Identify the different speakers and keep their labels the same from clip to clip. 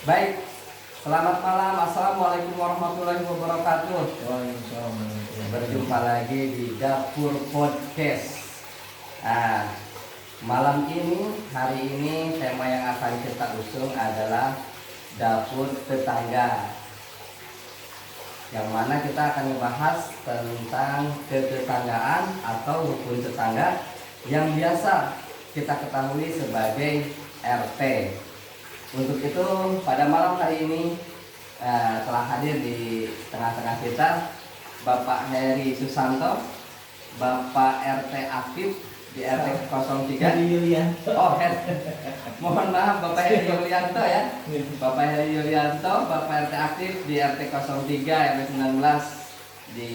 Speaker 1: Baik, selamat malam. Assalamualaikum warahmatullahi wabarakatuh.
Speaker 2: Waalaikumsalam.
Speaker 1: Berjumpa lagi di Dapur Podcast. Nah, malam ini, hari ini tema yang akan kita usung adalah Dapur Tetangga. Yang mana kita akan membahas tentang ketetanggaan atau rukun tetangga yang biasa kita ketahui sebagai RT. Untuk itu pada malam hari ini telah hadir di tengah-tengah kita Bapak Heri Susanto, Bapak RT aktif di RT 03.
Speaker 2: Heri Yulianto.
Speaker 1: Oh, mohon maaf Bapak Heri Yulianto ya. Bapak Heri Yulianto, Bapak RT aktif di RT 03 RW 19 di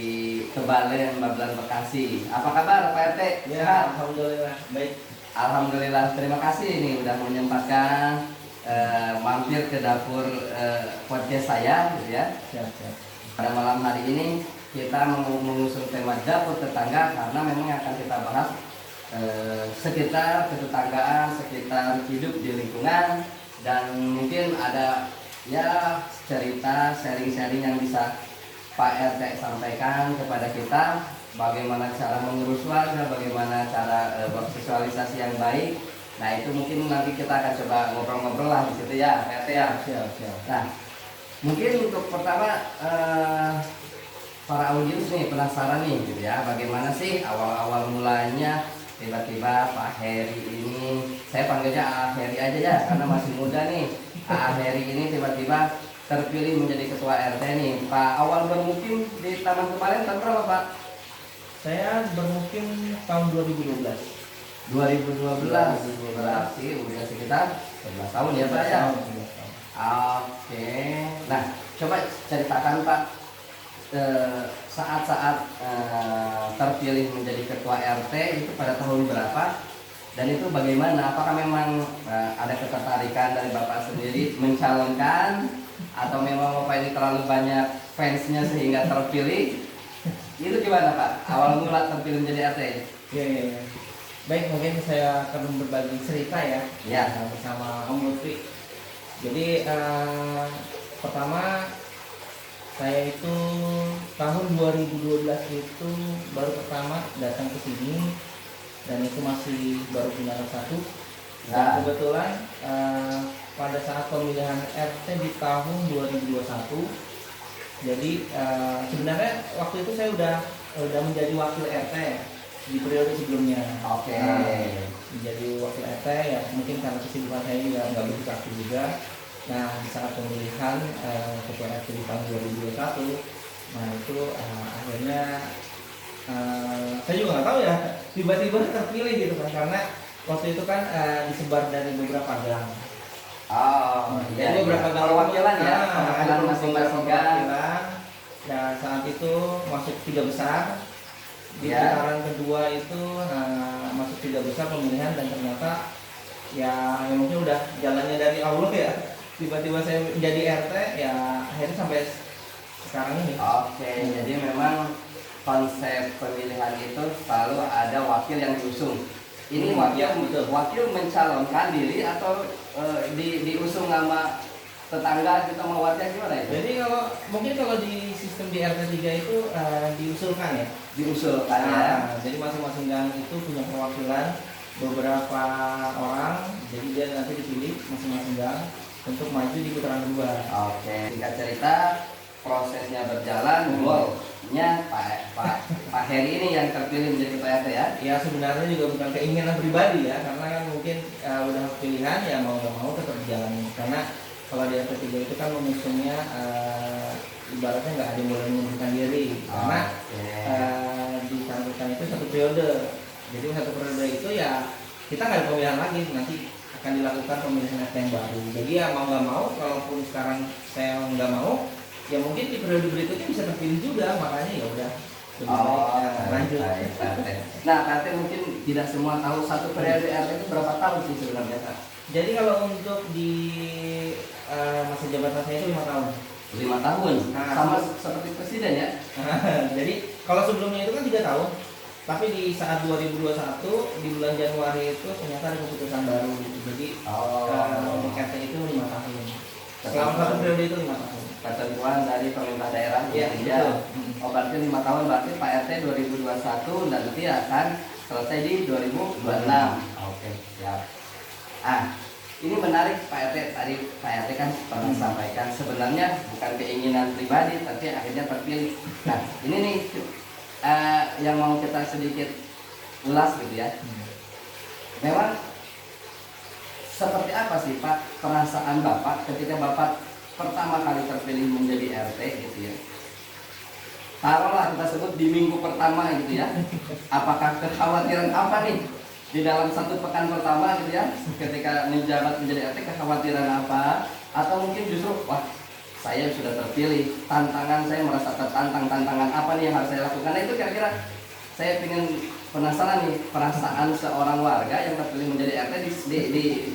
Speaker 1: Kebalen, Babelan, Bekasi. Apa kabar Pak RT?
Speaker 2: Ya, alhamdulillah baik.
Speaker 1: Alhamdulillah, terima kasih ini udah menyempatkan mampir ke dapur podcast saya gitu ya.
Speaker 2: Siap.
Speaker 1: Pada malam hari ini kita mengusung tema dapur tetangga karena memang yang akan kita bahas sekitar ketetanggaan, sekitar hidup di lingkungan, dan mungkin ada ya cerita sharing-sharing yang bisa Pak RT sampaikan kepada kita, bagaimana cara mengurus warga, bagaimana cara bersosialisasi yang baik. Nah itu mungkin nanti kita akan coba ngobrol-ngobrol lah di situ ya, Pak RT ya.
Speaker 2: Siap.
Speaker 1: Nah mungkin untuk pertama para audiens nih penasaran nih gitu ya, bagaimana sih awal-awal mulanya tiba-tiba Pak Heri ini, saya panggilnya A Heri aja ya karena masih muda nih. A Heri ini tiba-tiba terpilih menjadi ketua RT nih. Pak, awal bermukim di Taman Kebalen tahun berapa Pak?
Speaker 2: Saya bermukim tahun 2012.
Speaker 1: 2012. Berarti udah sekitar 11 tahun ya Pak ya. Oke. Nah, coba ceritakan Pak saat-saat terpilih menjadi ketua RT itu pada tahun berapa, dan itu bagaimana? Apakah memang ada ketertarikan dari Bapak sendiri mencalonkan, atau memang Bapak ini terlalu banyak fansnya sehingga terpilih? Itu gimana Pak? Awal mula terpilih menjadi RT?
Speaker 2: Iya. Baik, mungkin saya akan berbagi cerita ya.
Speaker 1: Ya.
Speaker 2: Bersama Om Lutfi. Jadi pertama saya itu tahun 2012 itu baru pertama datang ke sini, dan itu masih baru pindah satu. Dan kebetulan pada saat pemilihan RT di tahun 2021, jadi sebenarnya waktu itu saya udah menjadi wakil RT di periode sebelumnya.
Speaker 1: Oke.
Speaker 2: Menjadi wakil RT ya, mungkin karena kesibukan saya juga nggak begitu aktif juga. Nah, di saat pemilihan ketua RT di tahun 2021, nah itu akhirnya saya juga nggak tahu ya, tiba-tiba terpilih gitu kan, karena waktu itu kan disebar dari beberapa gang.
Speaker 1: Oh, iya.
Speaker 2: Jadi beberapa gang
Speaker 1: perwakilan ya,
Speaker 2: ada
Speaker 1: perwakilan masing-masing gang.
Speaker 2: Dan saat itu masuk 3 besar. Di
Speaker 1: Ya.
Speaker 2: putaran kedua itu masuk 3 besar pemilihan, dan ternyata ya mungkin udah jalannya dari Allah ya. Tiba-tiba saya menjadi RT ya, akhirnya sampai sekarang ini.
Speaker 1: Oke, jadi memang konsep pemilihan itu selalu ada wakil yang diusung. Ini wakil mencalonkan diri atau diusung nama tetangga kita mau wakil gimana itu?
Speaker 2: Jadi kalau di sistem di RT 3 itu diusulkan ya.
Speaker 1: Diusulkan ya.
Speaker 2: Jadi masing-masing gang itu punya perwakilan beberapa orang, jadi dia nanti dipilih masing-masing gang untuk maju di putaran kedua.
Speaker 1: Oke, singkat cerita prosesnya berjalan, golnya Pak Heri ini yang terpilih menjadi ketua RT ya.
Speaker 2: Ya sebenarnya juga bukan keinginan pribadi ya, karena kan mungkin udah pilihan ya, mau nggak mau tetap jalan. Karena kalau di RT 3 itu kan mengusungnya ibaratnya nggak ada yang boleh mengundurkan diri, karena dicantumkan itu 1 periode. Jadi 1 periode itu ya kita nggak ada pemilihan lagi, nanti akan dilakukan pemilihan RT yang baru. Jadi ya mau nggak mau, kalaupun sekarang saya nggak mau, ya mungkin di periode berikutnya bisa terpilih juga. Makanya ya udah lanjut.
Speaker 1: Nah, RT mungkin tidak semua tahu 1 periode RT itu berapa tahun sih sebenarnya Pak?
Speaker 2: Jadi kalau untuk di masa jabatan saya itu 5 tahun.
Speaker 1: 5 tahun, sama seperti presiden ya.
Speaker 2: Jadi kalau sebelumnya itu kan 3 tahun. Tapi di saat 2021 di bulan Januari itu ternyata ada keputusan baru gitu. Jadi untuk RT itu 5 tahun.
Speaker 1: Setelah
Speaker 2: dalam satu periode itu 5 tahun.
Speaker 1: Ketentuan dari pemerintah daerah
Speaker 2: Iya,
Speaker 1: ya.
Speaker 2: betul.
Speaker 1: Oh berarti 5 tahun, berarti Pak RT 2021 dan nanti akan selesai di 2026. Oke, siap. Ini menarik Pak RT, tadi Pak RT kan pernah sampaikan sebenarnya bukan keinginan pribadi tapi akhirnya terpilih. Nah ini nih yang mau kita sedikit ulas gitu ya. Memang seperti apa sih Pak perasaan Bapak ketika Bapak pertama kali terpilih menjadi RT gitu ya? Taruhlah kita sebut di minggu pertama gitu ya. Apakah kekhawatiran apa nih di dalam 1 pekan pertama gitu ya, ketika menjabat menjadi RT, kekhawatiran apa? Atau mungkin justru wah saya sudah terpilih, tantangan saya merasa tertantang, tantangan apa nih yang harus saya lakukan? Nah itu kira-kira saya ingin penasaran nih perasaan seorang warga yang terpilih menjadi RT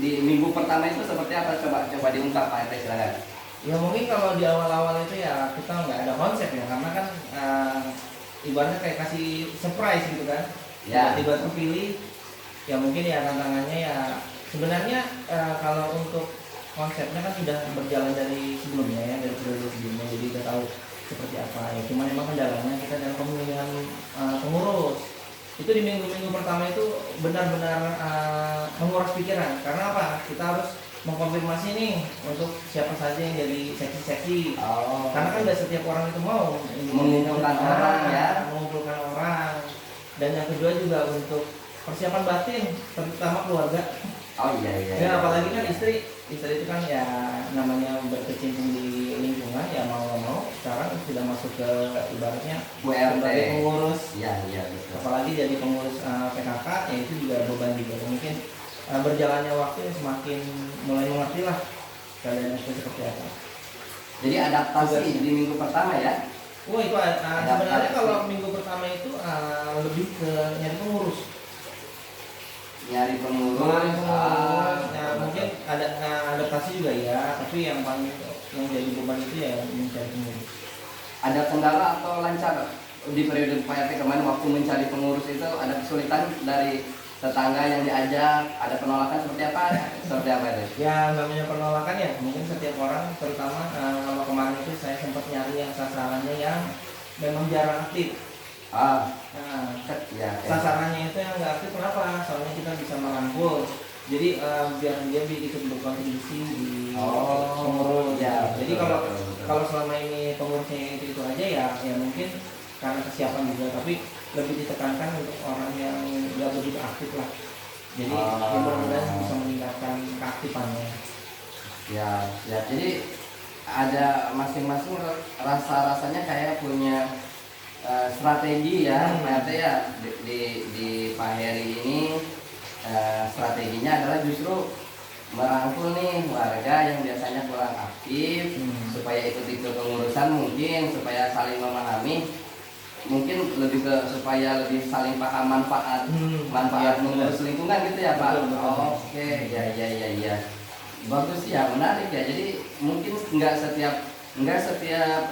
Speaker 1: di minggu pertama itu seperti apa? Coba diungkap Pak RT, silakan.
Speaker 2: Ya mungkin kalau di awal-awal itu ya kita nggak ada konsep ya, karena kan ibaratnya kayak kasih surprise gitu kan.
Speaker 1: Ya.
Speaker 2: Tiba-tiba terpilih, ya mungkin ya tantangannya ya sebenarnya kalau untuk konsepnya kan sudah berjalan dari sebelumnya ya, dari periode sebelumnya, jadi kita tahu seperti apa ya. Cuman memang kendalanya kita dalam pemilihan pengurus itu di minggu-minggu pertama itu benar-benar menguras pikiran. Karena apa? Kita harus mengkonfirmasi nih untuk siapa saja yang jadi seksi-seksi. Karena kan tidak setiap orang itu mau
Speaker 1: mengumpulkan orang ya,
Speaker 2: mengumpulkan orang. Dan yang kedua juga untuk persiapan batin, terutama keluarga. Ya apalagi kan istri itu kan ya namanya berkecimpung di lingkungan, ya mau nggak mau sekarang sudah masuk ke ibaratnya sebagai pengurus.
Speaker 1: Iya betul.
Speaker 2: Apalagi jadi pengurus PKK, ya itu juga beban juga. Mungkin berjalannya waktu semakin mulai mengerti lah keadaan itu seperti apa.
Speaker 1: Jadi adaptasi di minggu pertama ya?
Speaker 2: Oh itu sebenarnya kalau minggu pertama itu lebih ke nyari pengurus.
Speaker 1: Nyari pengurus.
Speaker 2: Ya, mungkin ada adaptasi juga ya, tapi yang paling yang jadi beban itu ya mencari pengurus.
Speaker 1: Ada kendala atau lancar di periode Pak RT kemarin waktu mencari pengurus itu? Ada kesulitan dari tetangga yang diajak, ada penolakan seperti apa? Seperti apa itu?
Speaker 2: Ya namanya penolakan ya, mungkin setiap orang, terutama kalau kemarin itu saya sempat nyari yang sasarannya yang memang jarang aktif. Sasarannya itu yang nggak aktif, kenapa? Soalnya kita bisa merangkul, jadi biar dia ikut berkontribusi di pengurus. Jadi kalau selama ini pengurusnya itu aja ya mungkin karena kesiapan juga, tapi lebih ditekankan untuk orang yang nggak begitu aktif lah. Jadi mudah-mudahan bisa meningkatkan keaktifannya. Ya,
Speaker 1: jadi ada masing-masing rasanya kayak punya strategi ya, Pak RT ya. Di Pak Heri ini strateginya adalah justru merangkul nih warga yang biasanya kurang aktif supaya ikut pengurusan, mungkin supaya saling memahami, mungkin lebih ke supaya lebih saling paham manfaat mengurus lingkungan gitu ya Pak. Oke, ya bagus ya, menarik ya. Jadi mungkin nggak setiap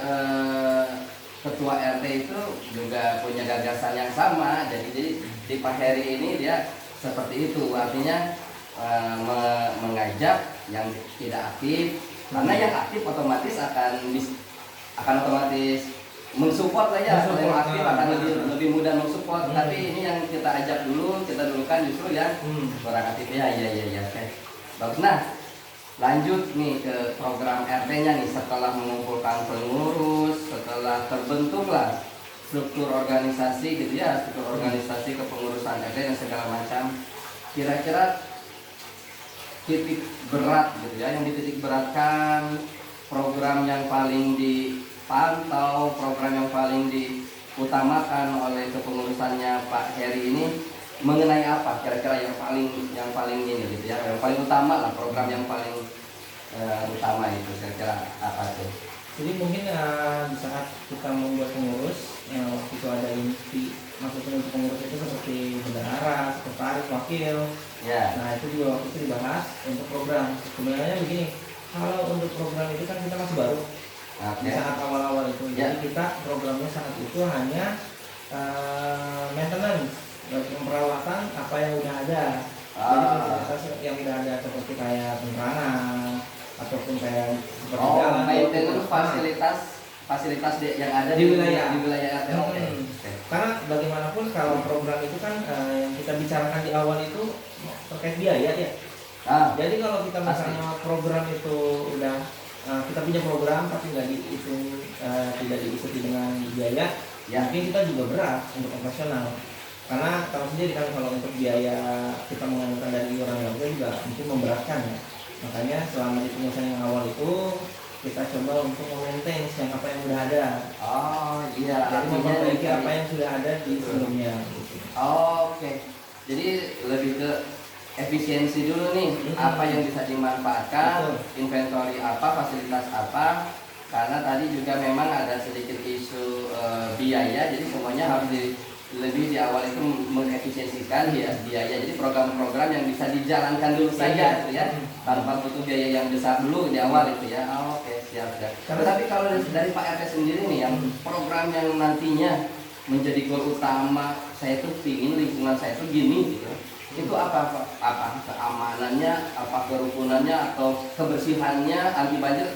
Speaker 1: ketua RT itu juga punya gagasan yang sama. Jadi di Pak Heri ini dia seperti itu, artinya mengajak yang tidak aktif, karena yang aktif otomatis akan otomatis mensupport lah ya. Kalau yang aktif akan lebih mudah mensupport. Tapi ini yang kita ajak dulu, kita dulukan justru yang kurang aktif ya. Oke. Bagus. Nah, lanjut nih ke program RT-nya nih, setelah mengumpulkan pengurus, setelah terbentuklah struktur organisasi gitu ya, struktur organisasi kepengurusan RT dan segala macam. Kira-kira titik berat gitu ya, yang dititik beratkan, program yang paling dipantau, program yang paling diutamakan oleh kepengurusannya Pak Heri ini mengenai apa? Kira-kira yang paling ini gitu ya, yang paling utama lah, program yang paling utama itu kira-kira apa tuh?
Speaker 2: Jadi mungkin di saat kita membuat pengurus, yang waktu itu ada inti, maksudnya untuk pengurus itu seperti bendahara, sekretaris, wakil. Nah itu juga waktu itu dibahas untuk program. Sebenarnya begini, kalau untuk program itu kan kita masih baru. Di saat awal-awal itu, jadi kita programnya saat itu hanya maintenance, perawatan apa yang udah ada. Jadi fasilitas yang udah ada seperti kayak penerangan ataupun kayak seperti
Speaker 1: Oh,
Speaker 2: jalan,
Speaker 1: maintenance
Speaker 2: nah,
Speaker 1: fasilitas yang ada
Speaker 2: di wilayah
Speaker 1: RT. Oke. Oke.
Speaker 2: Karena bagaimanapun kalau program itu kan yang kita bicarakan di awal itu terkait biaya ya.
Speaker 1: Ah,
Speaker 2: Jadi kalau kita
Speaker 1: pasti.
Speaker 2: misalnya program itu udah kita punya program tapi nggak dihitung, tidak diikuti dengan biaya,
Speaker 1: Ya.
Speaker 2: mungkin kita juga berat untuk operasional. Karena tahu sendiri kan kalau untuk biaya kita menggunakan dari orang warga juga mungkin memberatkan ya. Makanya selama di pengusahaan yang awal itu kita coba untuk memaintain yang apa yang sudah ada.
Speaker 1: Oh, iya.
Speaker 2: Jadi
Speaker 1: Artinya
Speaker 2: memperbaiki
Speaker 1: dari-
Speaker 2: apa yang sudah ada di sebelumnya. Gitu.
Speaker 1: Oke. Jadi lebih ke efisiensi dulu nih, apa yang bisa dimanfaatkan,
Speaker 2: Betul.
Speaker 1: inventory apa, fasilitas apa. Karena tadi juga memang ada sedikit isu biaya, jadi semuanya harus lebih di awal itu mengefisiensikan ya biaya. Jadi program-program yang bisa dijalankan dulu saja gitu ya, tanpa butuh biaya yang besar dulu di awal itu ya. Oh, oke, siap siap. Tapi kalau dari Pak RT sendiri nih, yang program yang nantinya menjadi goal utama saya tuh pingin lingkungan saya tuh gini gitu, itu apa keamanannya, apa kerukunannya, atau kebersihannya, anti banjir,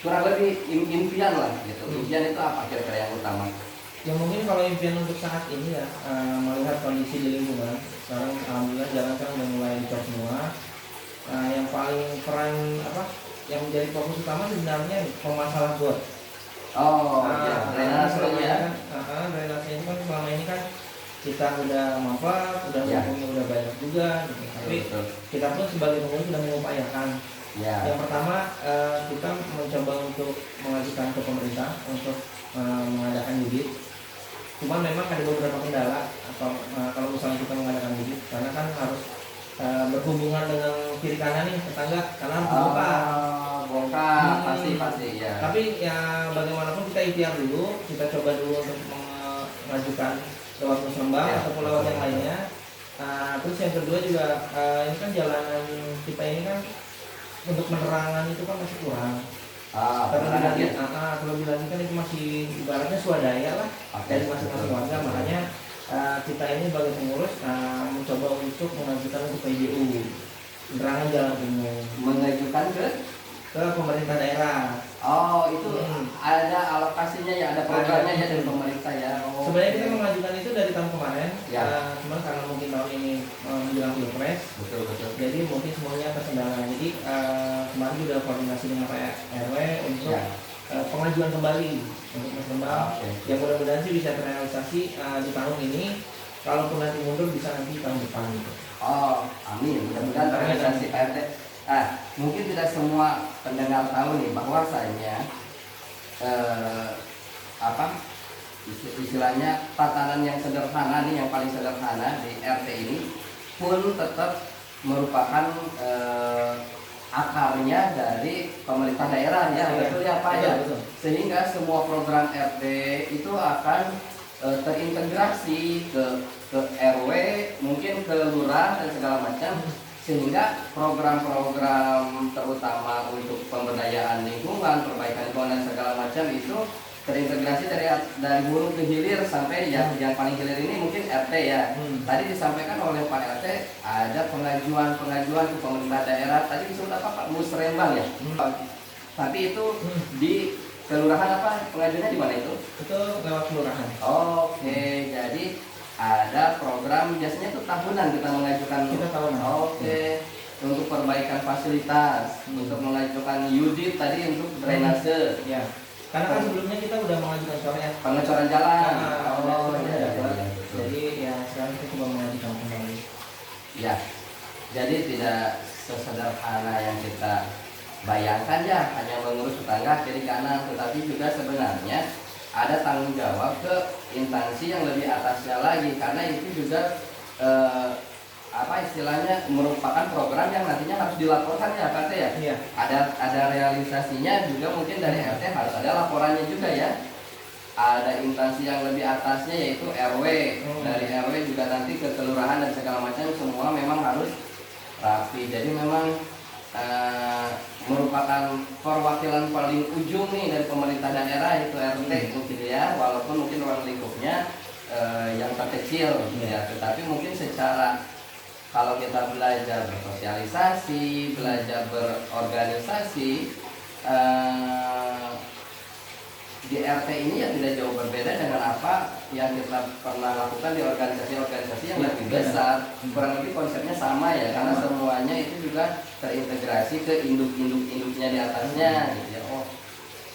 Speaker 1: kurang lebih impian lah gitu. Impian itu apa kira-kira yang utama?
Speaker 2: Ya mungkin kalau impian untuk saat ini ya, melihat kondisi di lingkungan sekarang alhamdulillah jalan kan udah mulai dicor semua. Yang paling peran apa yang menjadi fokus utama sebenarnya pemasalah got.
Speaker 1: Oh ya, drainase ya.
Speaker 2: Drainase ini kan selama ini kan kita udah mampat, udah
Speaker 1: Ya.
Speaker 2: ngomongnya udah banyak juga gitu. Tapi
Speaker 1: Betul.
Speaker 2: kita pun sebagai pengurus sudah mengupayakan.
Speaker 1: Ya.
Speaker 2: Yang pertama kita mencoba untuk mengajukan ke pemerintah untuk mengadakan bibit. Cuman memang ada beberapa kendala atau kalau misalnya kita mengadakan bibit, karena kan harus berhubungan dengan kiri kanan nih tetangga, karena harus dibongkar.
Speaker 1: Bongkar pasti ya.
Speaker 2: Tapi ya bagaimanapun kita ikhtiar dulu, kita coba dulu untuk mengajukan lewat musrembang
Speaker 1: Ya.
Speaker 2: ataupun lewat yang lainnya. Terus yang kedua juga ini kan jalanan kita ini kan untuk penerangan itu kan masih kurang. Terlebih lagi, terlebih lagi kan itu masih ibaratnya swadaya lah dari masing-masing warga. Makanya kita ini sebagai pengurus mencoba untuk mengajukan untuk PJU, penerangan jalan umum,
Speaker 1: Mengajukan
Speaker 2: ke pemerintah daerah.
Speaker 1: Oh, itu ada alokasinya ya, ada programnya ya dari pemerintah ya. Oh,
Speaker 2: Sebenarnya kita
Speaker 1: oke.
Speaker 2: mengajukan itu dari tahun kemarin,
Speaker 1: Ya.
Speaker 2: cuman karena mungkin tahun ini menjelang pilpres,
Speaker 1: Betul.
Speaker 2: jadi mungkin semuanya terkendala. Jadi kemarin sudah koordinasi dengan Pak RW untuk
Speaker 1: Ya.
Speaker 2: pengajuan kembali untuk musrembang.
Speaker 1: Oke.
Speaker 2: Yang mudah-mudahan sih bisa terrealisasi di tahun ini. Kalaupun nanti mundur bisa nanti tahun depan gitu.
Speaker 1: Oh, amin. Mudah-mudahan terrealisasi Pak RT. Mungkin tidak semua pendengar tahu nih bahwasanya istilahnya tatanan yang sederhana nih, yang paling sederhana di RT ini pun tetap merupakan akarnya dari pemerintah daerah ya, betul ya Pak ya.
Speaker 2: Betul.
Speaker 1: Sehingga semua program RT itu akan terintegrasi ke RW, mungkin ke lurah dan segala macam, sehingga program-program terutama untuk pemberdayaan lingkungan, perbaikan lingkungan dan segala macam itu terintegrasi dari hulu ke hilir sampai yang paling hilir ini mungkin RT ya. Tadi disampaikan oleh Pak RT ada pengajuan ke pemerintah daerah. Tadi disebut apa Pak? Musrembang ya. Tapi itu di kelurahan apa? Pengajuannya di mana itu?
Speaker 2: Itu lewat kelurahan.
Speaker 1: Oke, jadi ada program biasanya tuh tahunan kita mengajukan.
Speaker 2: Kita tahunan.
Speaker 1: Oke, untuk perbaikan fasilitas, untuk mengajukan yudit tadi untuk drainase,
Speaker 2: Ya. Karena kan sebelumnya kita udah mengajukan coret.
Speaker 1: pengecoran jalan.
Speaker 2: Iya,
Speaker 1: Betul.
Speaker 2: Jadi ya sekarang kita coba mengajukan kembali.
Speaker 1: Ya, jadi tidak sesederhana yang kita bayangkan ya, hanya mengurus tetangga kiri kanan, tetapi juga sebenarnya ada tanggung jawab ke instansi yang lebih atasnya lagi, karena itu juga apa istilahnya merupakan program yang nantinya harus dilaporkan ya Pak RT ya.
Speaker 2: Iya.
Speaker 1: Ada realisasinya juga, mungkin dari RT harus ada laporannya juga ya. Ada instansi yang lebih atasnya yaitu RW. Dari RW juga nanti ke kelurahan dan segala macam, semua memang harus rapi. Jadi memang merupakan perwakilan paling ujung nih dari pemerintah daerah, itu RT mungkin ya, walaupun mungkin ruang lingkupnya yang terkecil ya, tetapi mungkin secara kalau kita belajar bersosialisasi, belajar berorganisasi, eh, di RT ini ya tidak jauh berbeda dengan apa yang kita pernah lakukan di organisasi-organisasi yang lebih besar. Kurang lebih konsepnya sama ya, karena semuanya itu juga terintegrasi ke induk-induknya di atasnya gitu ya. Oh,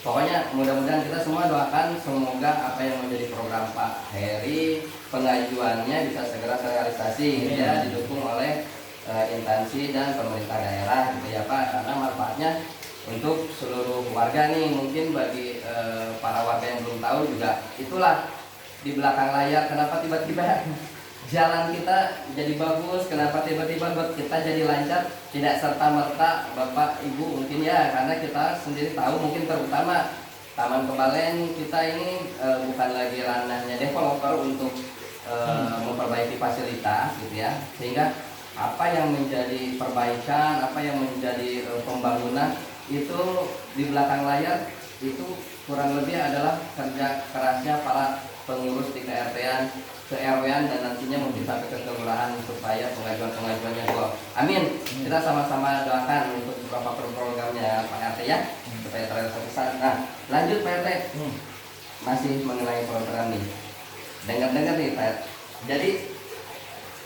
Speaker 1: pokoknya mudah-mudahan kita semua doakan semoga apa yang menjadi program Pak Heri, pengajuannya bisa segera terrealisasi gitu ya, didukung oleh instansi dan pemerintah daerah gitu ya Pak, karena manfaatnya untuk seluruh warga nih. Mungkin bagi para warga yang belum tahu juga, itulah di belakang layar kenapa tiba-tiba jalan kita jadi bagus, kenapa tiba-tiba buat kita jadi lancar, tidak serta-merta Bapak Ibu mungkin ya, karena kita sendiri tahu mungkin terutama Taman Kebalen kita ini bukan lagi ranahnya developer untuk memperbaiki fasilitas gitu ya, sehingga apa yang menjadi perbaikan, apa yang menjadi pembangunan itu di belakang layar itu kurang lebih adalah kerja kerasnya para pengurus di KRT-an, ke RW-an, dan nantinya mungkin sampai ke kelurahan supaya pengajuan-pengajuannya gol. Amin. Kita sama-sama doakan untuk beberapa programnya Pak RT ya, supaya terrealisasi. Nah, lanjut Pak RT. Masih mengenai program nih. Dengar-dengar nih Pak. Jadi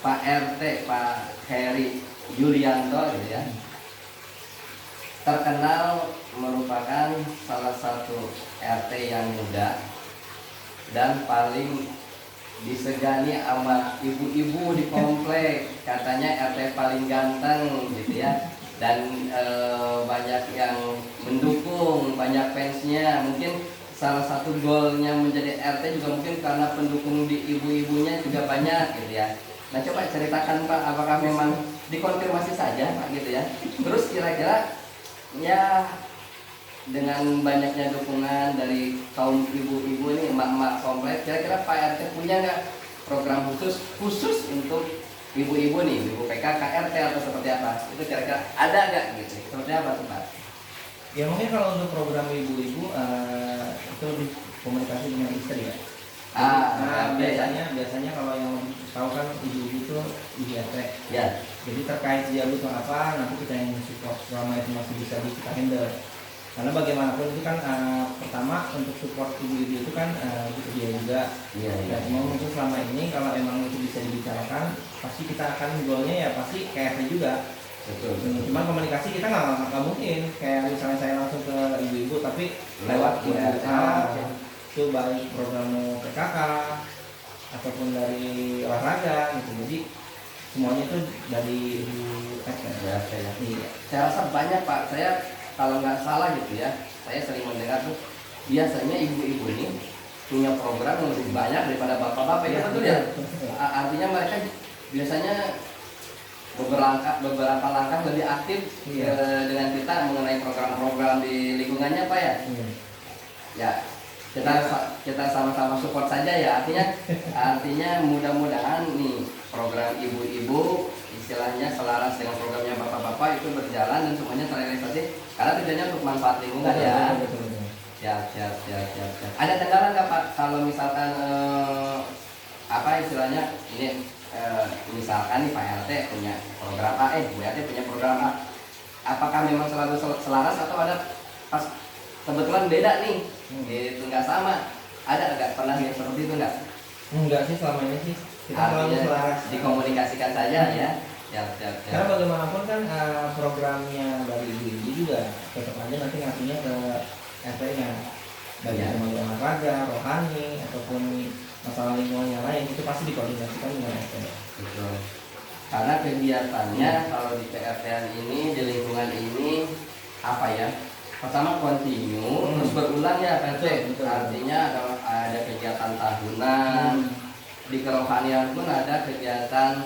Speaker 1: Pak RT, Pak Heri Yulianto gitu ya, terkenal merupakan salah satu RT yang muda dan paling disegani sama ibu-ibu di komplek. Katanya RT paling ganteng gitu ya, dan banyak yang mendukung, banyak fansnya. Mungkin salah satu goalnya menjadi RT juga mungkin karena pendukung di ibu-ibunya juga banyak gitu ya. Nah, coba ceritakan Pak, apakah memang dikonfirmasi saja Pak gitu ya. Terus kira-kira ya dengan banyaknya dukungan dari kaum ibu-ibu ini, emak-emak komplek, kira-kira Pak RT punya nggak program khusus untuk ibu-ibu nih, ibu PKK RT atau seperti apa? Itu kira-kira ada nggak gitu? Seperti apa tuh Pak?
Speaker 2: Ya mungkin kalau untuk program ibu-ibu itu lebih komunikasi dengan istri ya. Biasanya kalau yang tahu kan ibu-ibu itu ibu RT.
Speaker 1: Ya.
Speaker 2: Jadi terkait dia butuh apa, nanti kita yang support selama itu masih bisa kita handle. Karena bagaimanapun itu kan pertama untuk support ibu-ibu itu kan butuh biaya juga.
Speaker 1: Iya.
Speaker 2: Dan mungkin selama ini kalau emang itu bisa dibicarakan, pasti kita akan goalnya ya pasti kayak RT juga.
Speaker 1: Betul.
Speaker 2: Cuman komunikasi kita nggak mungkin kayak misalnya saya langsung ke ibu-ibu, tapi lewat WA itu baik program PKK ataupun dari olahraga gitu. Jadi semuanya itu dari ibu RT.
Speaker 1: Ya. Iya. Saya rasa banyak Pak. Saya kalau nggak salah gitu ya, saya sering mendengar tuh biasanya ibu-ibu ini punya program yang lebih banyak daripada bapak-bapak ya, betul ya? Artinya mereka biasanya beberapa langkah lebih aktif dengan kita mengenai program-program di lingkungannya Pak ya. Ya, kita sama-sama support saja ya. Artinya mudah-mudahan nih program ibu-ibu istilahnya selaras dengan programnya bapak-bapak itu berjalan dan semuanya terrealisasi, karena tujuannya untuk manfaat lingkungan ya. Siap. Ada kendala nggak Pak kalau misalkan apa istilahnya ini misalkan nih Pak RT punya program A, Bu RT punya program A, apakah memang selalu selaras atau ada pas kebetulan beda nih, itu nggak sama, ada nggak pernah yang seperti itu nggak?
Speaker 2: Enggak sih, selama ini sih kita selalu selaras,
Speaker 1: dikomunikasikan saja ya.
Speaker 2: Karena bagaimanapun kan programnya dari ibu-ibu juga tetap aja nanti ngasihnya ke RT-nya, dari teman-teman olahraga, rohani ataupun masalah lingkungan yang lain, itu pasti dikoordinasikan dengan RT.
Speaker 1: Betul. Karena kegiatannya kalau di PRT-an ini, di lingkungan ini apa ya? Pertama kontinu, terus berulang ya RT. Artinya ada kegiatan tahunan, di kerohanian pun ada kegiatan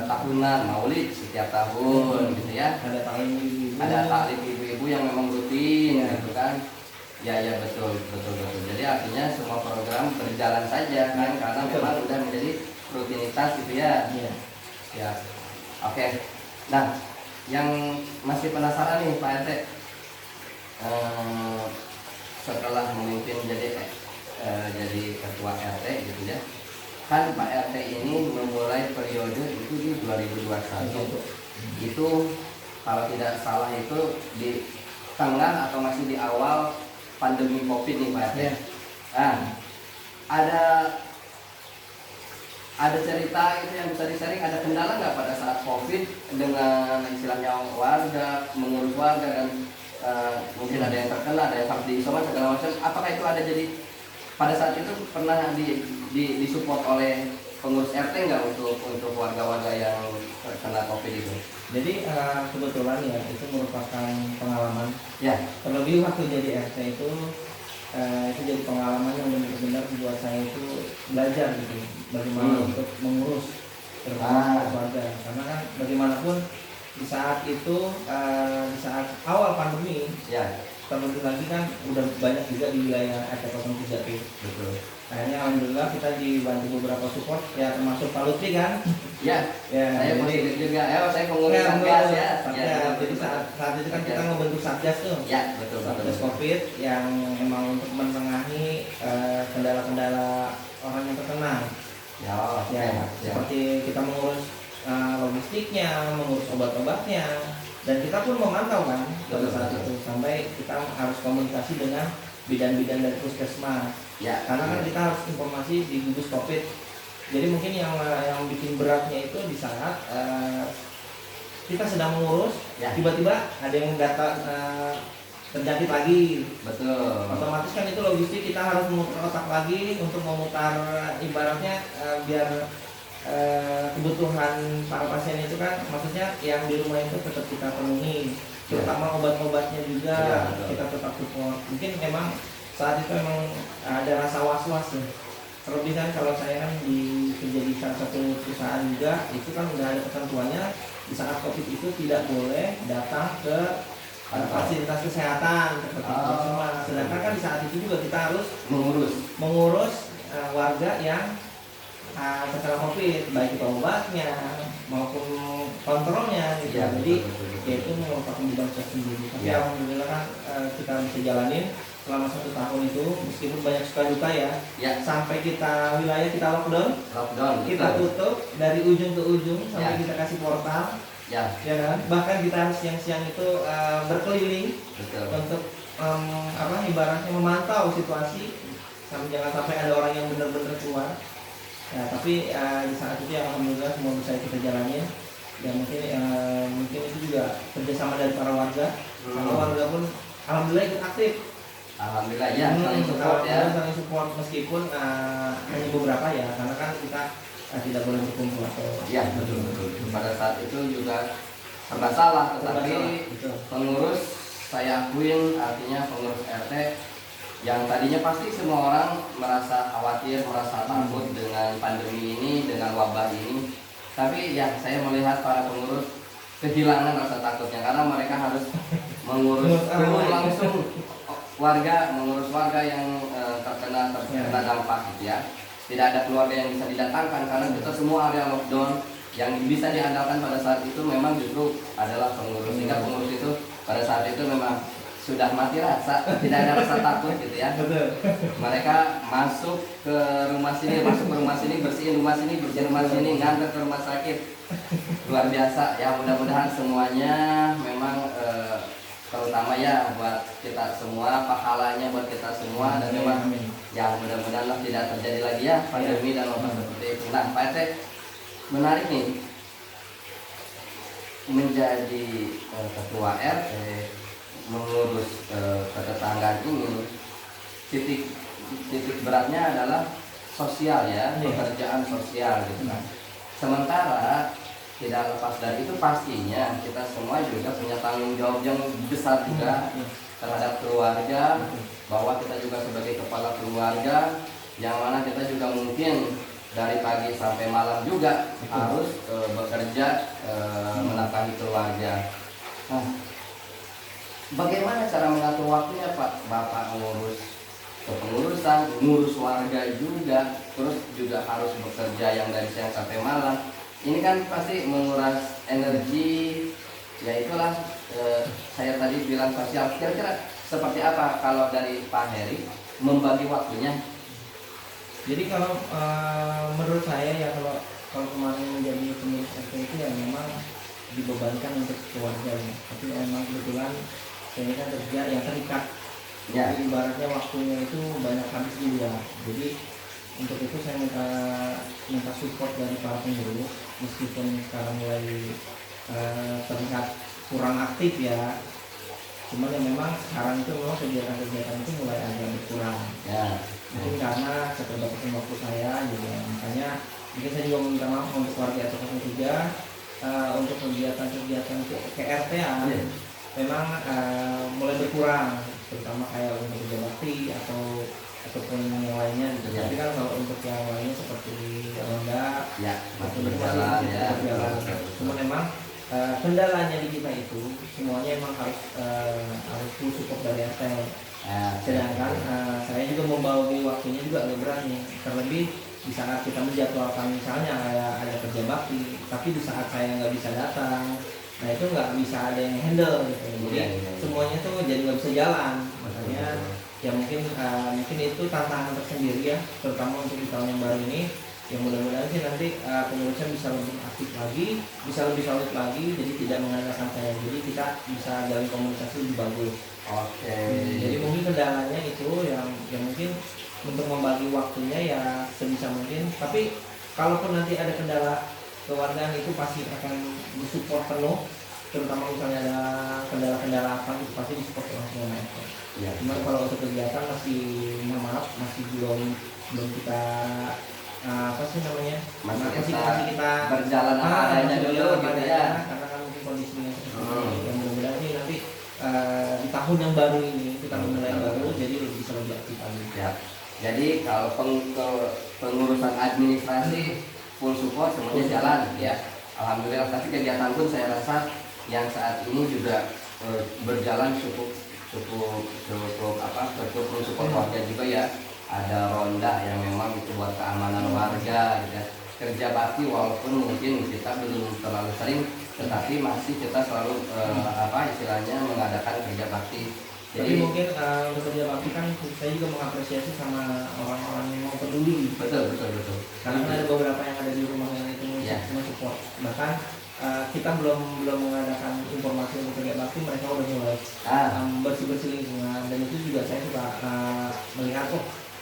Speaker 1: tahunan, maulid setiap tahun gitu ya. Ada taklim ibu-ibu yang memang rutin gitu kan. Ya betul. Jadi artinya semua program berjalan saja kan, karena memang sudah menjadi rutinitas gitu ya. Ya. Oke. Nah, yang masih penasaran nih Pak RT, setelah memimpin jadi ketua RT gitu ya, kan Pak RT ini memulai periode itu di 2021. Itu kalau tidak salah itu di tengah atau masih di awal pandemi COVID nih Pak RT.
Speaker 2: Ya.
Speaker 1: Nah, ada cerita itu yang bisa di-sharing, ada kendala nggak pada saat COVID dengan istilahnya warga, mengurus warga dan mungkin ada yang terkena, ada yang harus diisoman segala macam. Apakah itu ada jadi pada saat itu pernah disupport oleh pengurus RT nggak untuk warga-warga yang terkena COVID itu?
Speaker 2: Jadi kebetulan ya itu merupakan pengalaman.
Speaker 1: Ya,
Speaker 2: Terlebih waktu jadi RT itu jadi pengalaman yang benar-benar buat saya itu belajar gitu bagaimana untuk mengurus terutama keluarga, karena kan bagaimanapun di saat itu di saat awal pandemi
Speaker 1: ya,
Speaker 2: terlebih lagi kan udah banyak juga di wilayah RT 03 tuh.
Speaker 1: betul.
Speaker 2: Akhirnya alhamdulillah kita dibantu beberapa support ya, termasuk Pak Lutfi kan.
Speaker 1: Ya,
Speaker 2: Ya,
Speaker 1: saya
Speaker 2: jadi
Speaker 1: positif juga. Saya pengurus
Speaker 2: ya,
Speaker 1: satgas ya.
Speaker 2: Satgas. Jadi saat itu kan kita membentuk satgas tuh.
Speaker 1: Ya, betul.
Speaker 2: Satgas COVID yang emang untuk menengahi kendala-kendala orang yang terkena.
Speaker 1: Ya,
Speaker 2: Ya, seperti kita mengurus logistiknya, mengurus obat-obatnya, dan kita pun memantau kan pada saat itu sampai kita harus komunikasi dengan bidan-bidan dari puskesmas.
Speaker 1: Ya,
Speaker 2: Karena kan kita harus informasi di gugus COVID. Jadi mungkin yang bikin beratnya itu di saat kita sedang mengurus,
Speaker 1: ya,
Speaker 2: tiba-tiba ada yang data terjangkit lagi.
Speaker 1: betul.
Speaker 2: Otomatis kan itu logistik, kita harus memutar otak lagi untuk memutar ibaratnya biar kebutuhan para pasien itu kan, maksudnya yang di rumah itu tetap kita penuhi, terutama obat-obatnya juga kita tetap support. Mungkin memang saat itu memang ada rasa was-was ya. Terlebih kan kalau saya kan kerja di salah satu perusahaan juga, itu kan udah ada ketentuannya di saat COVID itu tidak boleh datang ke fasilitas kesehatan seperti puskesmas. Sedangkan kan di saat itu juga kita harus mengurus warga yang terkena COVID, baik itu obatnya maupun kontrolnya gitu.
Speaker 1: Ya,
Speaker 2: jadi
Speaker 1: betul.
Speaker 2: ya itu merupakan bidang tersendiri. Tapi
Speaker 1: Ya.
Speaker 2: alhamdulillah kan kita bisa jalanin selama 1 tahun itu, meskipun banyak suka duka ya.
Speaker 1: Ya.
Speaker 2: Sampai kita wilayah kita lockdown, kita
Speaker 1: betul.
Speaker 2: tutup dari ujung ke ujung sampai
Speaker 1: Ya.
Speaker 2: kita kasih portal,
Speaker 1: Ya,
Speaker 2: ya kan. Bahkan kita harus siang-siang itu berkeliling
Speaker 1: betul.
Speaker 2: untuk ibaratnya memantau situasi jangan sampai ada orang yang benar-benar keluar. Ya, tapi di saat itu ya alhamdulillah semua bisa kita jalanin. Ya mungkin itu juga kerjasama dari para warga. Karena warga pun alhamdulillah ikut aktif.
Speaker 1: Alhamdulillah ya, saling support ya.
Speaker 2: Saling support meskipun hanya beberapa ya, karena kan kita tidak boleh berkumpul atau.
Speaker 1: Ya, betul. Pada saat itu juga serba salah, tetapi pengurus, saya akuin artinya pengurus RT yang tadinya pasti semua orang merasa khawatir, merasa takut dengan pandemi ini, dengan wabah ini. Tapi ya saya melihat para pengurus kehilangan rasa takutnya karena mereka harus mengurus turun langsung mengurus warga yang terkena dampak gitu ya. Tidak ada keluarga yang bisa didatangkan karena kita semua area lockdown. Yang bisa diandalkan pada saat itu memang justru adalah pengurus. Sehingga pengurus itu pada saat itu memang sudah mati rasa, tidak ada rasa takut gitu ya.
Speaker 2: Betul.
Speaker 1: Mereka masuk ke rumah sini, bersihin rumah sini, ngantar ke rumah sakit. Luar biasa ya, mudah-mudahan semuanya memang terutama ya buat kita semua, pahalanya buat kita semua, dan memang ya mudah-mudahan tidak terjadi lagi ya pandemi dan wabah seperti itu. Nah, Pak RT, menarik nih menjadi ketua RT, mengurus ketetanggaan ini. Titik beratnya adalah sosial ya, pekerjaan sosial gitu kan. Sementara tidak lepas dari itu pastinya kita semua juga punya tanggung jawab yang besar juga terhadap keluarga, bahwa kita juga sebagai kepala keluarga yang mana kita juga mungkin dari pagi sampai malam juga harus bekerja menafkahi keluarga. Nah, bagaimana cara mengatur waktunya Pak? Bapak ngurus kepengurusan, ngurus warga juga, terus juga harus bekerja yang dari siang sampai malam. Ini kan pasti menguras energi. Ya itulah saya tadi bilang sosial. Kira-kira seperti apa kalau dari Pak Heri membagi waktunya?
Speaker 2: Jadi kalau menurut saya ya, kalau kemarin menjadi pengurus RT itu ya memang dibebankan untuk keluarga ya. Tapi memang kebetulan saya ini kan kerja yang terikat.
Speaker 1: Ya.
Speaker 2: Jadi ibaratnya waktunya itu banyak habis di luar. Jadi untuk itu saya minta support dari para pengurus, meskipun sekarang mulai terlihat kurang aktif ya. Cuman ya memang sekarang itu memang kegiatan-kegiatan itu mulai agak berkurang.
Speaker 1: Ya.
Speaker 2: Mungkin karena keterbatasan waktu saya juga, makanya mungkin saya juga meminta maaf untuk warga RT 03 untuk kegiatan-kegiatan KRT-an
Speaker 1: Iya.
Speaker 2: memang mulai berkurang, terutama kayak untuk kerja bakti ataupun yang lainnya gitu.
Speaker 1: Iya.
Speaker 2: Tapi kan kalau untuk yang lainnya seperti ronda
Speaker 1: Ya,
Speaker 2: atau
Speaker 1: masih berjalan ya.
Speaker 2: berjalan. Cuma memang kendalanya di kita itu semuanya emang harus full support dari RT.
Speaker 1: Ya,
Speaker 2: Sedangkan saya juga membawahi waktunya juga agak berat nih, terlebih di saat kita menjadwalkan misalnya kayak ada kerja bakti, tapi di saat saya nggak bisa datang, nah itu nggak bisa ada yang handle gitu. Jadi
Speaker 1: Iya, iya.
Speaker 2: semuanya tuh jadi nggak bisa jalan. Makanya ya mungkin itu tantangan tersendiri ya, terutama untuk di tahun yang baru ini. Yang mudah-mudahan sih nanti pengurusnya bisa lebih aktif lagi, bisa lebih solid lagi, jadi tidak mengandalkan saya, jadi kita bisa jalin komunikasi lebih bagus.
Speaker 1: Oke.
Speaker 2: Jadi mungkin kendalanya itu yang mungkin untuk membagi waktunya ya sebisa mungkin. Tapi kalaupun nanti ada kendala keluargaan itu pasti akan disupport penuh. Terutama misalnya ada kendala-kendala apa itu pasti disupport langsung sama RT.
Speaker 1: Ya.
Speaker 2: Cuman kalau untuk kegiatan masih mohon maaf masih belum kita apa sih namanya
Speaker 1: Masih
Speaker 2: kita
Speaker 1: berjalan apa adanya
Speaker 2: masih
Speaker 1: dulu
Speaker 2: berjalan
Speaker 1: gitu
Speaker 2: apa
Speaker 1: ya.
Speaker 2: adanya, karena kan mungkin kondisinya seperti ini. Yang mudah-mudahan sih nanti di tahun yang baru ini kita memulai yang baru, jadi bisa lebih aktif lagi.
Speaker 1: Ya. Jadi kalau pengurusan administrasi full support semuanya jalan ya. Alhamdulillah, tapi kegiatan pun saya rasa yang saat ini juga berjalan cukup full support warga juga ya. Ada ronda yang memang itu buat keamanan warga gitu ya. Kerja bakti walaupun mungkin kita belum terlalu sering, tetapi masih kita selalu istilahnya mengadakan kerja bakti.
Speaker 2: Jadi mungkin untuk kerja bakti kan saya juga mengapresiasi sama orang-orang yang mau peduli.
Speaker 1: Betul.
Speaker 2: Karena kan ada beberapa yang ada di rumah yang itu
Speaker 1: Ya.
Speaker 2: support. Bahkan kita belum mengadakan informasi untuk kerja bakti, mereka udah mulai bersih-bersih lingkungan, dan itu juga saya suka melihat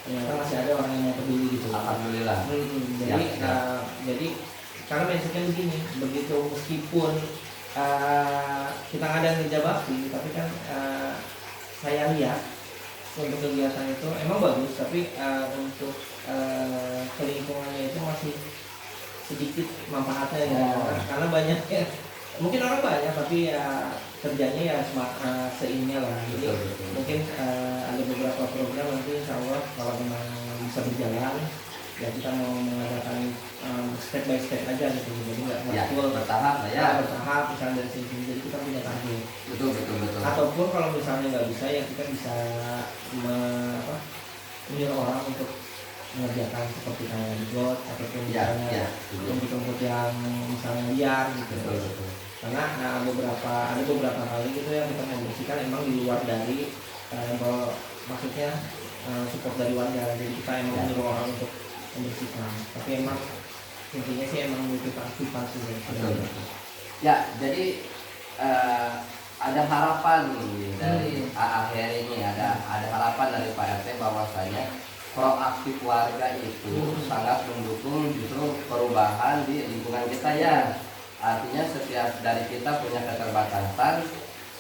Speaker 2: ternyata masih ada orang yang mau peduli gitu.
Speaker 1: Alhamdulillah.
Speaker 2: Jadi karena basicnya begini, begitu meskipun kita ngadain kerja bakti, tapi kan saya lihat untuk kegiatan itu emang bagus, tapi untuk ke lingkungannya itu masih sedikit manfaatnya ya. Karena banyak ya, mungkin orang banyak tapi ya kerjanya ya seininya lah. Jadi
Speaker 1: Betul.
Speaker 2: mungkin ada beberapa program nanti insya Allah kalau memang bisa berjalan ya kita mau mengadakan step by step aja gitu. Jadi nggak
Speaker 1: Ya,
Speaker 2: full
Speaker 1: bertahap lah ya.
Speaker 2: bertahap misalnya dari sini, jadi kita punya target.
Speaker 1: Betul.
Speaker 2: Ataupun kalau misalnya nggak bisa ya kita bisa menyuruh orang untuk mengerjakan seperti kayak di got ataupun misalnya rumput-rumput yang misalnya liar gitu.
Speaker 1: Betul.
Speaker 2: Karena ada beberapa kali gitu yang kita membersihkan emang di luar dari maksudnya support dari warga, jadi kita emang menyuruh orang untuk membersihkan. Tapi emang intinya sih emang butuh partisipasi
Speaker 1: Betul. Ya, jadi ada harapan nih dari akhir ini, ada harapan dari Pak RT bahwasanya proaktif warga itu sangat mendukung justru perubahan di lingkungan kita ya. Artinya setiap dari kita punya keterbatasan,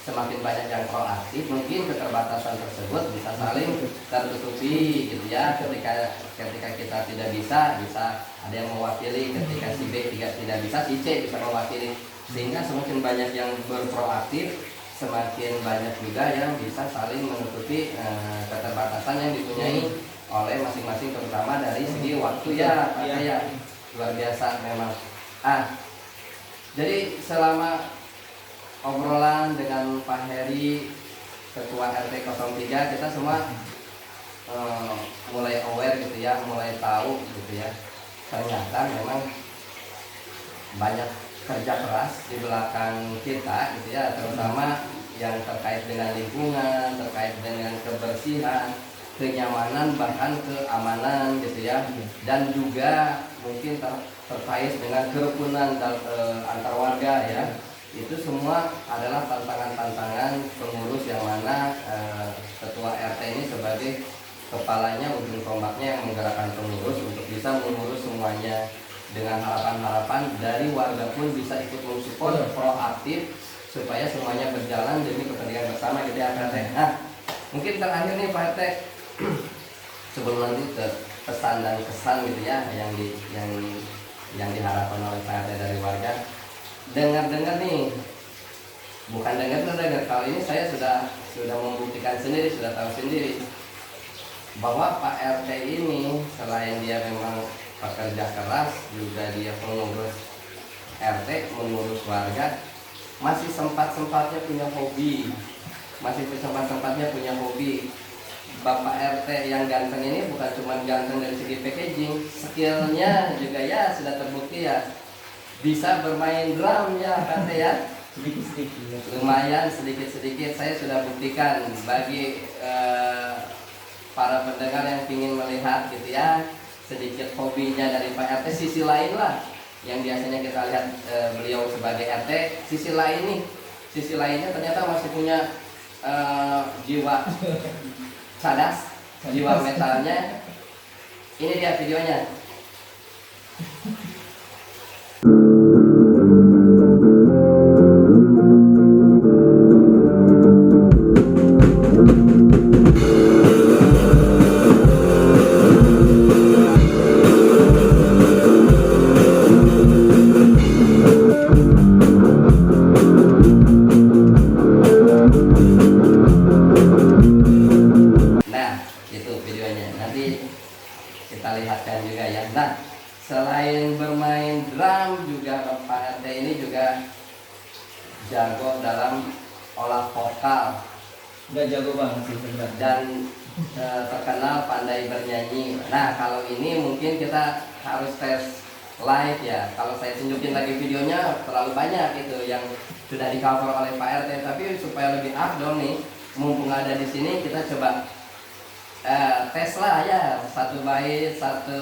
Speaker 1: semakin banyak yang proaktif, mungkin keterbatasan tersebut bisa saling tertutupi gitu ya. Ketika kita tidak bisa ada yang mewakili, ketika si B tidak bisa, si C bisa mewakili, sehingga semakin banyak yang berproaktif, semakin banyak juga yang bisa saling menutupi keterbatasan yang dipunyai oleh masing-masing, terutama dari segi waktu ya Pak ya. Luar biasa memang. Jadi selama obrolan dengan Pak Heri, Ketua RT 03, kita semua mulai aware gitu ya, mulai tahu gitu ya. Ternyata memang banyak kerja keras di belakang kita gitu ya, terutama yang terkait dengan lingkungan, terkait dengan kebersihan. kenyamanan bahkan keamanan gitu ya, dan juga mungkin terkait dengan kerukunan antar warga ya. Itu semua adalah tantangan-tantangan pengurus yang mana ketua RT ini sebagai kepalanya, ujung tombaknya yang menggerakkan pengurus untuk bisa mengurus semuanya, dengan harapan-harapan dari warga pun bisa ikut mensupport, proaktif supaya semuanya berjalan demi kepentingan bersama gitu ya Pak RT. Nah, mungkin terakhir nih Pak RT, sebelum nanti ke pesan dan kesan gitu ya yang diharapkan oleh Pak RT dari warga. Dengar-dengar nih, bukan dengar, kalau ini saya sudah membuktikan sendiri, sudah tahu sendiri bahwa Pak RT ini selain dia memang pekerja keras, juga dia pengurus RT, mengurus warga, masih sempat-sempatnya punya hobi, Bapak RT yang ganteng ini bukan cuma ganteng dari segi packaging, skillnya juga ya sudah terbukti ya, bisa bermain drum ya Kak RT ya.
Speaker 2: Sedikit-sedikit.
Speaker 1: Lumayan sedikit-sedikit saya sudah buktikan bagi para pendengar yang ingin melihat gitu ya, sedikit hobinya dari Pak RT, sisi lain lah yang biasanya kita lihat beliau sebagai RT, sisi lainnya ternyata masih punya jiwa cadas, jiwa metalnya. Ini dia videonya. Nah, selain bermain drum juga Bapak RT ini juga jago dalam olah vokal.
Speaker 2: Nggak jago banget sih sebenarnya.
Speaker 1: Dan terkenal pandai bernyanyi. Nah, kalau ini mungkin kita harus tes live ya. Kalau saya tunjukin lagi videonya terlalu banyak itu yang sudah di cover oleh Pak RT. Tapi supaya lebih afdol nih, mumpung ada di sini, kita coba tes lah ya, satu bait, satu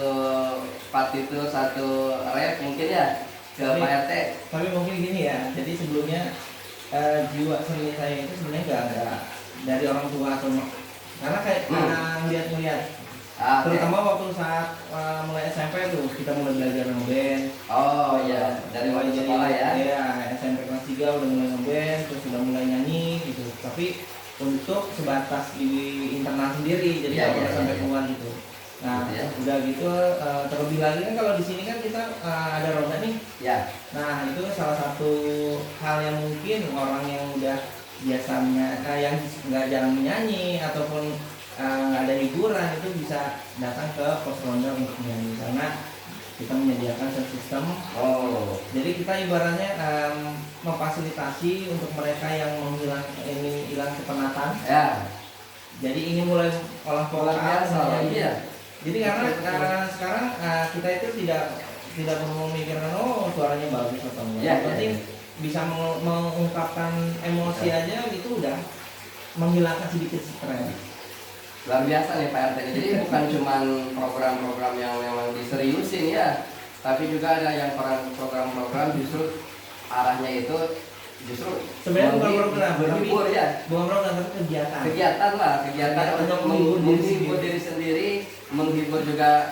Speaker 1: partitur, satu ref mungkin ya ke Pak RT.
Speaker 2: Tapi mungkin gini ya, jadi sebelumnya jiwa seni saya itu sebenarnya nggak dari orang tua atau karena kayak ngeliat terutama waktu saat mulai SMP tuh kita mulai belajar ngeband.
Speaker 1: Oh iya, dari mulai sekolah ya.
Speaker 2: Iya, SMP kelas 3 udah mulai ngeband, terus udah mulai nyanyi gitu. Tapi untuk sebatas di internal sendiri, jadi nggak pernah sampai keluar gitu. Nah, udah gitu terlebih lagi kan kalau di sini kan kita ada ronda nih.
Speaker 1: Ya.
Speaker 2: Nah, itu salah satu hal yang mungkin orang yang udah biasanya yang nggak jarang menyanyi ataupun ada hiburan itu bisa datang ke pos ronda untuk menyanyi karena kita menyediakan sound system. Jadi kita ibaratnya memfasilitasi untuk mereka yang hilang kepenatan.
Speaker 1: Ya.
Speaker 2: Jadi ingin mulai olah vokal.
Speaker 1: Iya.
Speaker 2: Jadi karena sekarang kita itu tidak perlu memikirkan suaranya bagus atau enggak. Yang penting bisa mengungkapkan emosi aja itu udah menghilangkan sedikit stres.
Speaker 1: Luar biasa nih Pak RT. Jadi bukan cuma program-program yang memang diseriusin ya, tapi juga ada yang program-program justru arahnya itu justru
Speaker 2: sebenarnya bukan program,
Speaker 1: menghibur ya.
Speaker 2: Bukan program, tapi kegiatan.
Speaker 1: Kegiatan untuk menghibur diri sendiri, menghibur juga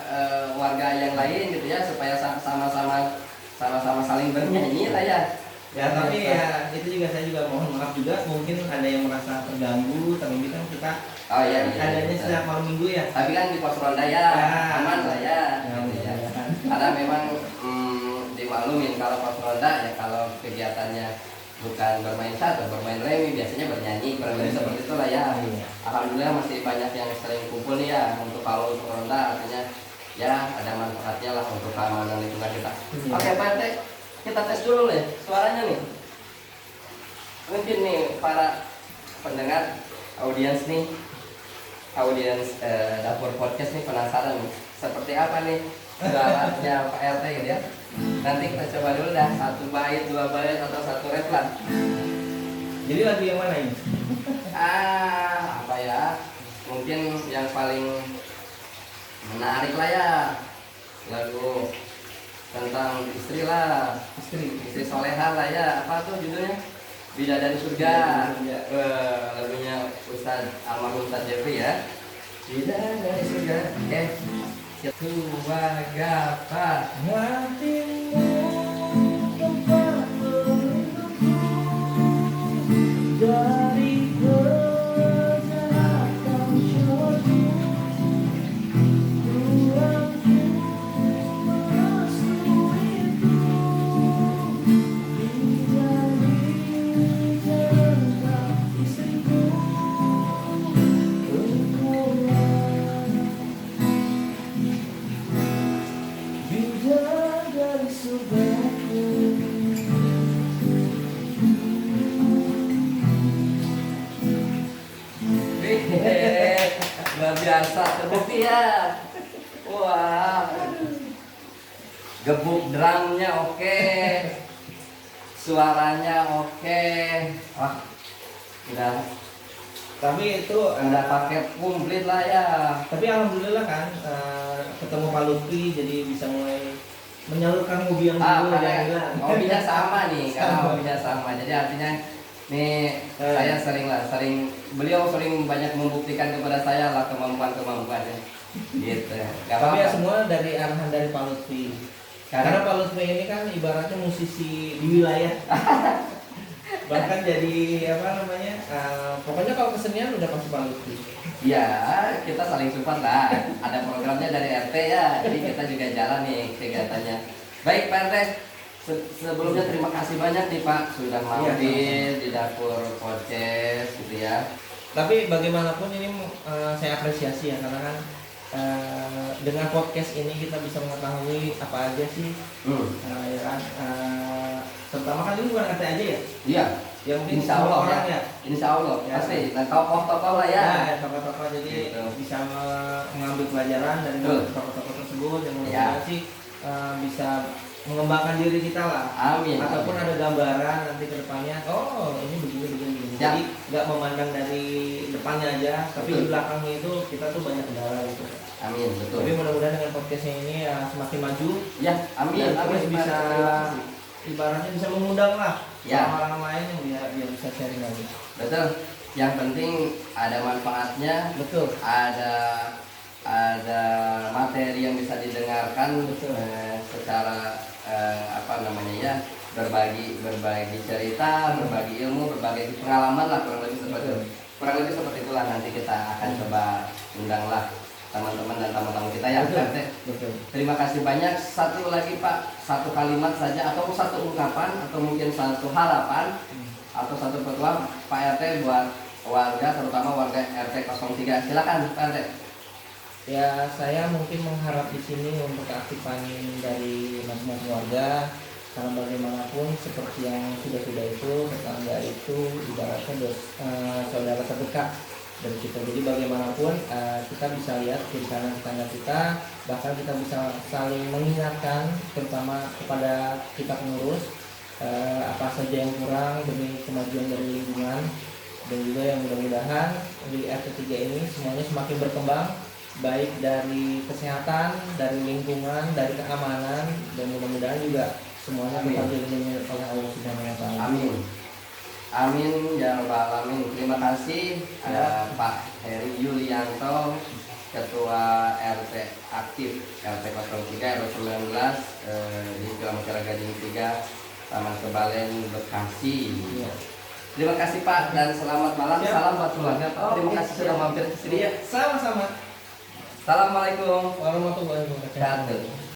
Speaker 1: warga yang lain gitu ya, supaya sama-sama saling bernyanyi lah ya.
Speaker 2: Ya, tapi ya itu juga saya juga mohon maaf juga mungkin ada yang merasa terganggu, terlebih kan kita adanya setiap malam minggu ya.
Speaker 1: Tapi kan di pos ronda ya, aman lah ya. Karena memang dimaklumin kalau pos ronda ya, kalau kegiatannya bukan bermain satu, bermain remi, biasanya bernyanyi, kurang lebih seperti itulah ya. Alhamdulillah masih banyak yang sering kumpul nih ya. Untuk kalau untuk ronda artinya ya ada manfaatnya lah untuk keamanan lingkungan kita. Oke Pak RT, kita tes dulu nih suaranya nih. Mungkin nih para pendengar, audiens Dapur Podcast nih penasaran nih seperti apa nih suaranya Pak RT gitu ya. Nanti kita coba dulu dah, 1 bait, 2 bait atau 1 ref lah.
Speaker 2: Jadi lagu yang mana ini?
Speaker 1: Apa ya? Mungkin yang paling menarik lah ya, lagu tentang istri lah, istri soleha lah ya. Apa tuh judulnya? Bidadari Surga. Lagunya Ustadz almarhum Ustadz Jeffrey ya. Bidadari Surga. Tua gapa
Speaker 2: hatimu tempat berlindungku dari kejahatan syaitan. Tuhanku merestuiku menjadi janda istriku. Bidadari surgaku.
Speaker 1: luar biasa, terbukti ya. Wah, gebuk drumnya oke, suaranya oke. Wah, udah
Speaker 2: Tapi itu
Speaker 1: paket komplit lah ya.
Speaker 2: tapi alhamdulillah kan ketemu Pak Lutfi jadi bisa mulai menyalurkan hobi yang dulu
Speaker 1: Karena
Speaker 2: ya.
Speaker 1: hobinya sama nih, karena hobinya sama. Jadi artinya nih saya beliau sering banyak membuktikan kepada saya lah kemampuannya. Gitu. Gak
Speaker 2: Tapi ya
Speaker 1: apa-apa.
Speaker 2: semua dari arahan dari Pak Lutfi.
Speaker 1: Karena
Speaker 2: Karena Pak Lutfi ini kan ibaratnya musisi di wilayah. Bahkan jadi apa namanya? Pokoknya kalau kesenian udah pasti Pak Lutfi.
Speaker 1: ya kita saling support lah. Ada programnya dari RT ya, jadi kita juga jalan nih kegiatannya. Baik Pak RT, sebelumnya terima kasih banyak nih Pak sudah mampir di dapur podcast gitu ya.
Speaker 2: Tapi bagaimanapun ini saya apresiasi ya karena kan dengan podcast ini kita bisa mengetahui apa aja sih ya kan terutama kan ini bukan RT aja ya.
Speaker 1: Iya.
Speaker 2: Ya mungkin
Speaker 1: Insya Allah
Speaker 2: orang ya.
Speaker 1: Insya Allah
Speaker 2: Ya.
Speaker 1: pasti. Dan tokoh-tokoh lah ya.
Speaker 2: Ya, tokoh-tokoh jadi
Speaker 1: Gitu.
Speaker 2: bisa mengambil pelajaran dari
Speaker 1: Betul.
Speaker 2: tokoh-tokoh tersebut yang
Speaker 1: Ya.
Speaker 2: mudah-mudahan sih bisa mengembangkan diri kita lah.
Speaker 1: Amin.
Speaker 2: Ataupun ada gambaran nanti ke depannya, oh ini begini.
Speaker 1: Ya.
Speaker 2: Jadi nggak memandang dari depannya aja, tapi
Speaker 1: Betul.
Speaker 2: di belakangnya itu kita tuh banyak kendala gitu.
Speaker 1: Amin, betul.
Speaker 2: Tapi mudah-mudahan dengan podcastnya ini ya semakin maju.
Speaker 1: Ya, amin.
Speaker 2: Dan terus
Speaker 1: Amin.
Speaker 2: bisa ibaratnya bisa mengundang lah
Speaker 1: Ya.
Speaker 2: orang-orang lain yang biar bisa sharing lagi.
Speaker 1: Betul. Yang penting ada manfaatnya,
Speaker 2: Betul.
Speaker 1: ada materi yang bisa didengarkan
Speaker 2: Betul.
Speaker 1: secara apa namanya ya, berbagi cerita, berbagi ilmu, berbagi pengalaman lah kurang lebih seperti itu. Kurang lebih seperti itulah nanti kita akan coba undanglah teman-teman dan tamu-tamu kita ya.
Speaker 2: Betul.
Speaker 1: Pak RT.
Speaker 2: Betul.
Speaker 1: Terima kasih banyak. Satu lagi Pak, satu kalimat saja atau satu ungkapan atau mungkin satu harapan atau satu petua Pak RT buat warga, terutama warga RT 03. Silakan Pak RT.
Speaker 2: Ya saya mungkin mengharap di sini untuk keaktifan dari masing-masing warga karena bagaimanapun seperti yang sudah itu tetangga itu ibaratnya saudara terdekat dari kita. Jadi bagaimanapun kita bisa lihat kiri kanan tetangga kita, bahkan kita bisa saling mengingatkan terutama kepada kita pengurus apa saja yang kurang demi kemajuan dari lingkungan, dan juga yang mudah-mudahan di RT 3 ini semuanya semakin berkembang baik dari kesehatan, dari lingkungan, dari keamanan, dan mudah-mudahan juga semuanya
Speaker 1: Amin.
Speaker 2: bisa dilindungi oleh Allah Subhanahu wa taala.
Speaker 1: Amin. Amin ya rabbal alamin. Terima kasih Pak Heri Yulianto, Ketua RT aktif RT 03 RW 19 di Kilometer Gading 3 Taman Kebalen Bekasi.
Speaker 2: Iya.
Speaker 1: Terima kasih Pak dan selamat malam.
Speaker 2: Siap.
Speaker 1: Salam buat keluarga Pak. Terima kasih sudah mampir ke sini.
Speaker 2: Iya, sama-sama.
Speaker 1: Assalamualaikum
Speaker 2: Warahmatullahi wabarakatuh.
Speaker 1: wabarakatuh.